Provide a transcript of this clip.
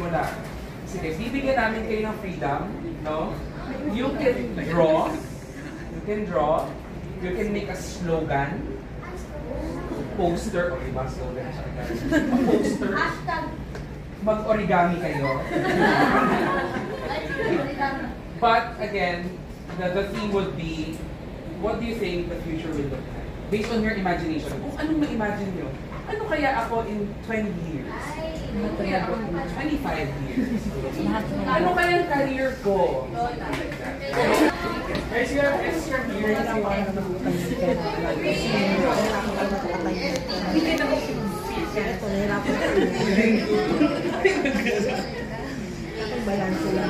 simula. Sige, bibigyan namin kayo ng freedom, no? You can draw. You can make a slogan. Poster. O, iba slogan. Poster. Mag-origami kayo. But again, the theme would be, what do you think the future will look like? Based on your imagination. Kung anong ma-imagine nyo, ano kaya ako in 20 years? Ano kaya ako in 25 years? Ano kaya ang career ko? Guys, you have extra here. Bayan sila.